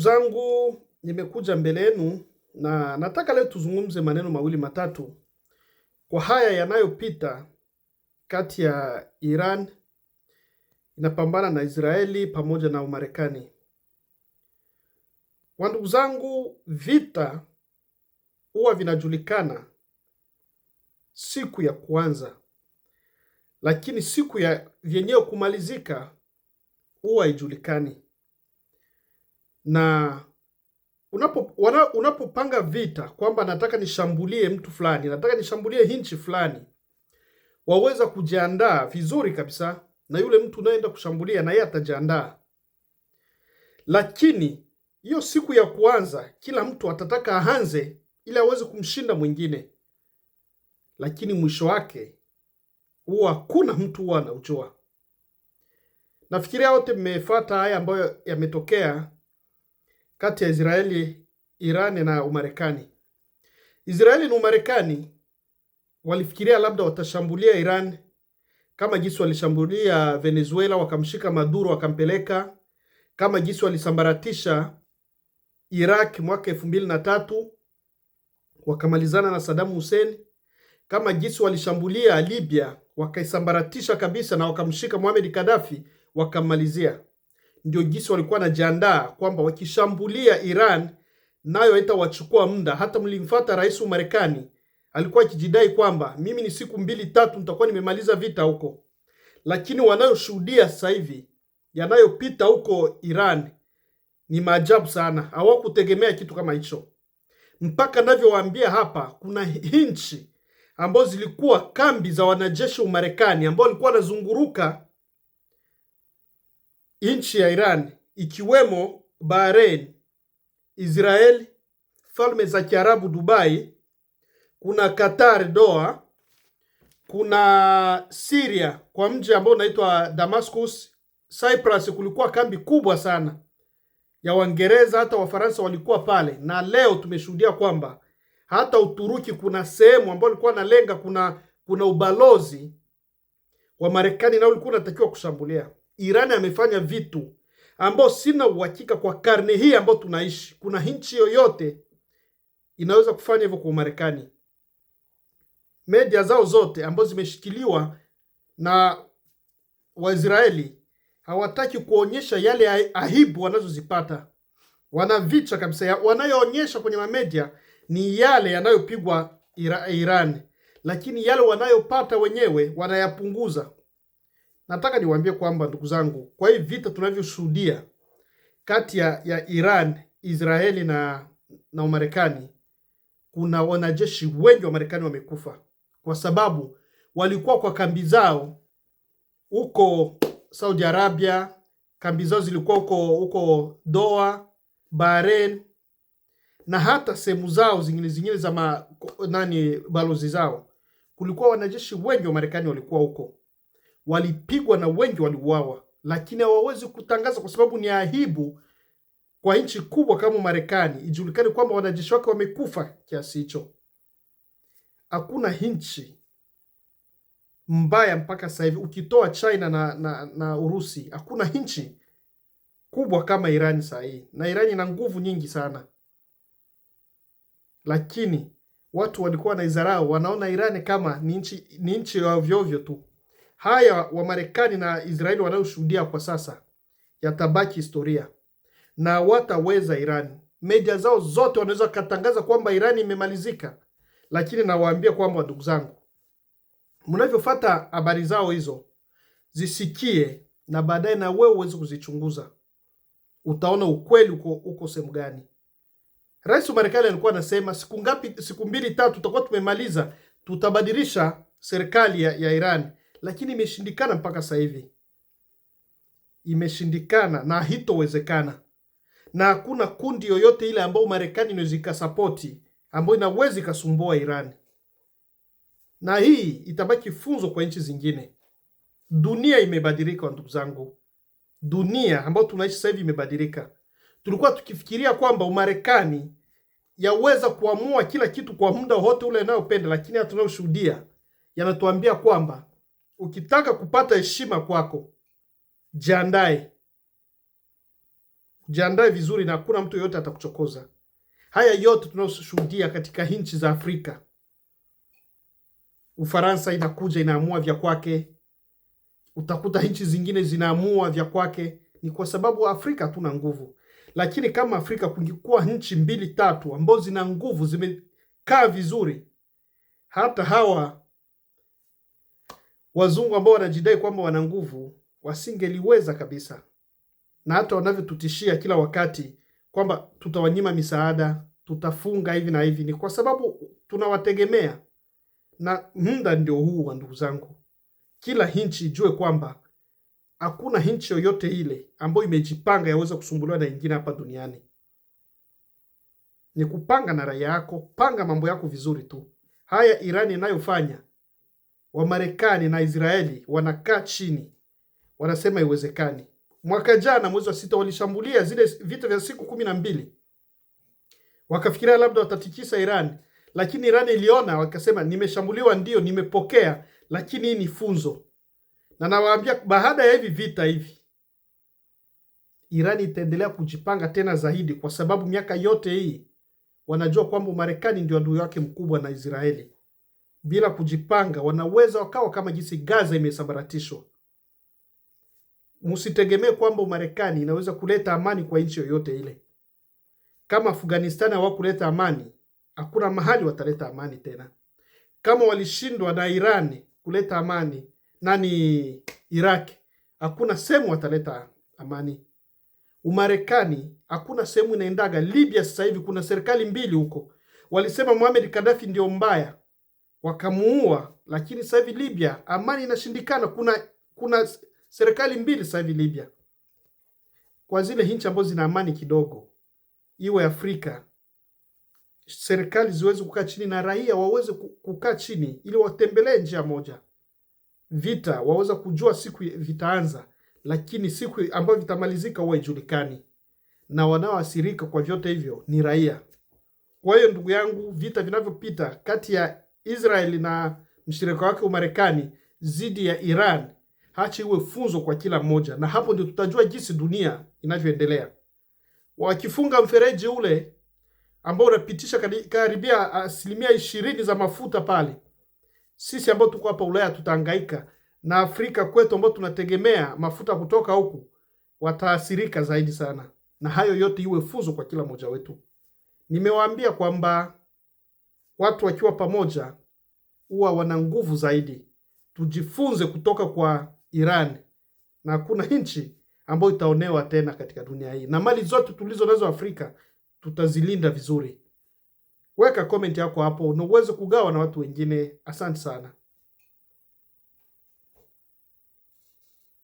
Zangu nimekuja mbele yenu na nataka leo tuzungumze maneno mawili matatu kwa haya yanayopita kati ya Iran inapambana na Israeli pamoja na Umarekani. Wandugu zangu, vita huwa vinajulikana siku ya kwanza, lakini siku ya vyenyewe kumalizika huwa haijulikani. Na unapopanga vita kwamba nataka nishambulie mtu fulani, nataka nishambulie nchi fulani, waweza kujiandaa vizuri kabisa, na yule mtu unayeenda kushambulia na yeye atajiandaa. Lakini hiyo siku ya kwanza kila mtu atataka aanze ili aweze kumshinda mwingine, lakini mwisho wake huwa hakuna mtu huwa anaujua. Nafikiria wote mmefuata haya ambayo yametokea kati ya Israeli, Iran na Umarekani. Israeli na Umarekani walifikiria labda watashambulia Iran kama jinsi walishambulia Venezuela, wakamshika Maduro wakampeleka, kama jinsi walisambaratisha Iraq mwaka 2003 wakamalizana na Saddam Hussein, kama jinsi walishambulia Libya wakaisambaratisha kabisa na wakamshika Muammar Gaddafi wakamalizia. Ndio jinsi walikuwa wanajiandaa kwamba wakishambulia Iran nayo haitawachukua muda. Hata mlimfuata rais wa Marekani alikuwa akijidai kwamba mimi ni siku 2-3 nitakuwa nimemaliza vita huko, lakini wanayoshuhudia sasa hivi yanayopita huko Iran ni maajabu sana. Hawakutegemea kitu kama hicho. Mpaka navyowaambia hapa, kuna nchi ambazo zilikuwa kambi za wanajeshi wa Marekani ambao walikuwa wanazunguruka nchi ya Iran, ikiwemo Bahrain, Israel, Falme za Kiarabu Dubai, kuna Qatar Doha, kuna Syria kwa mji ambao unaitwa Damascus, Cyprus kulikuwa kambi kubwa sana ya Waingereza, hata Wafaransa walikuwa pale. Na leo tumeshuhudia kwamba hata Uturuki kuna sehemu ambayo ilikuwa nalenga, kuna ubalozi wa Marekani na ulikuwa unatakiwa kushambulia. Iran amefanya vitu ambao sina uhakika kwa karne hii ambayo tunaishi kuna nchi yoyote inaweza kufanya hivyo kwa Marekani. Media zao zote ambazo zimeshikiliwa na Waisraeli hawataki kuonyesha yale aibu wanazozipata. Wanavicha kabisa. Wanayoonyesha kwenye mamedia ni yale yanayopigwa Iran, lakini yale wanayopata wenyewe wanayapunguza. Nataka niwaambie kwamba ndugu zangu, kwa hii vita tunavyoshuhudia kati ya Iran, Israeli na Marekani, kuna wanajeshi wengi wa Marekani wamekufa kwa sababu walikuwa kwa kambi zao huko Saudi Arabia, kambi zao zilikuwa huko Doha, Bahrain, na hata sehemu zao zingine za balozi zao. Kulikuwa wanajeshi wengi wa Marekani walikuwa huko, walipigwa na wengi waliuawa, lakini hawawezi kutangaza kwa sababu ni aibu kwa nchi kubwa kama Marekani ijulikane kwamba wanajeshi wake wamekufa kiasi hicho. Hakuna nchi mbaya mpaka sasa hivi ukitoa China na Urusi, hakuna nchi kubwa kama Iran sasa hivi, na Iran ina nguvu nyingi sana, lakini watu walikuwa wanaidharau, wanaona Iran kama ni nchi ya ovyo ovyo tu. Haya wa Marekani na Israeli wanayoshuhudia kwa sasa yatabaki historia na wataweza Iran. Media zao zote wanaweza kutangaza kwamba Iran imemalizika, lakini nawaambia kwamba ndugu zangu, mnavyofuata habari zao hizo zisikie, na baadaye na wewe uweze kuzichunguza, utaona ukweli uko sehemu gani. Rais wa Marekani alikuwa anasema siku 2-3 tutakuwa tumemaliza, tutabadilisha serikali ya Iran, lakini imeshindikana mpaka sasa hivi. Imeshindikana na hitowezekana, na hakuna kundi yoyote ile ambayo Marekani inaweza ikasapoti ambayo inaweza ikasumbua Iran. Na hii itabaki funzo kwa nchi zingine. Dunia imebadilika ndugu zangu. Dunia ambayo tunaishi sasa hivi imebadilika. Tulikuwa tukifikiria kwamba Umarekani yaweza kuamua kila kitu kwa muda wote ule anayopenda, lakini tunayoshuhudia yanatuambia kwamba ukitaka kupata heshima kwako, jiandae. Jiandae vizuri na hakuna mtu yoyote atakuchokoza. Haya yote tunayoshuhudia katika nchi za Afrika, Ufaransa inakuja inaamua vya kwake, utakuta nchi zingine zinaamua vya kwake, ni kwa sababu Afrika hatuna nguvu. Lakini kama Afrika kungekuwa nchi 2-3 ambazo zina nguvu, zimekaa vizuri, hata hawa wazungu ambao wanajidai kwamba wana nguvu wasingeliweza kabisa. Na hata wanavyotutishia kila wakati kwamba tutawanyima misaada, tutafunga hivi na hivi, ni kwa sababu tunawategemea. Na muda ndio huu wa ndugu zangu, kila nchi ijue kwamba hakuna nchi yoyote ile ambayo imejipanga yaweza kusumbuliwa na nyingine hapa duniani. Ni kupanga na raia yako, panga mambo yako vizuri tu. Haya Irani inayofanya, wa Marekani na Israeli wanakaa chini, wanasema iwezekani. Mwaka jana mwezi wa 6 walishambulia zile vita vya siku 12. Wakafikiria labda watatikisa Iran, lakini Iran iliona, wakasema nimeshambuliwa, ndio nimepokea, lakini hii ni funzo. Na nawaambia baada ya hivi vita hivi, Iran itaendelea kujipanga tena zaidi, kwa sababu miaka yote hii wanajua kwamba Marekani ndio adui wake mkubwa na Israeli. Bila kujipanga wanaweza wakawa kama jinsi Gaza imesambaratishwa. Msitegemee kwamba Marekani inaweza kuleta amani kwa nchi yoyote ile. Kama Afghanistan hawakuleta amani, hakuna mahali wataleta amani tena. Kama walishindwa na Iran kuleta amani, Iraq, hakuna sehemu wataleta amani. Umarekani hakuna sehemu inaendaga. Libya sasa hivi kuna serikali 2 huko. Walisema Muammar Gaddafi ndio mbaya, wakamuua, lakini sasa hivi Libya amani inashindikana. Kuna serikali 2 sasa hivi Libya. Kwa zile nchi ambazo zina amani kidogo, iwe Afrika, serikali ziweze kukaa chini na raia waweze kukaa chini ili watembelee njia moja. Vita waweza kujua siku vitaanza, lakini siku ambayo vitamalizika huwa haijulikani, na wanaoathirika kwa vyote hivyo ni raia. Kwa hiyo ndugu yangu, vita vinavyopita kati ya Israeli na mshirika wake Marekani dhidi ya Iran, hacha iwe funzo kwa kila mmoja, na hapo ndio tutajua jinsi dunia inavyoendelea. Wakifunga mfereji ule ambao unapitisha karibia 20% za mafuta pale, sisi ambao tuko hapa Ulaya tutahangaika, na Afrika kwetu ambao tunategemea mafuta kutoka huku wataathirika zaidi sana. Na hayo yote iwe funzo kwa kila mmoja wetu. Nimewaambia kwamba watu wakiwa pamoja huwa wana nguvu zaidi. Tujifunze kutoka kwa Iran, na hakuna nchi ambayo itaonewa tena katika dunia hii, na mali zote tulizo nazo Afrika tutazilinda vizuri. Weka comment yako hapo na uweze kugawa na watu wengine. Asante sana.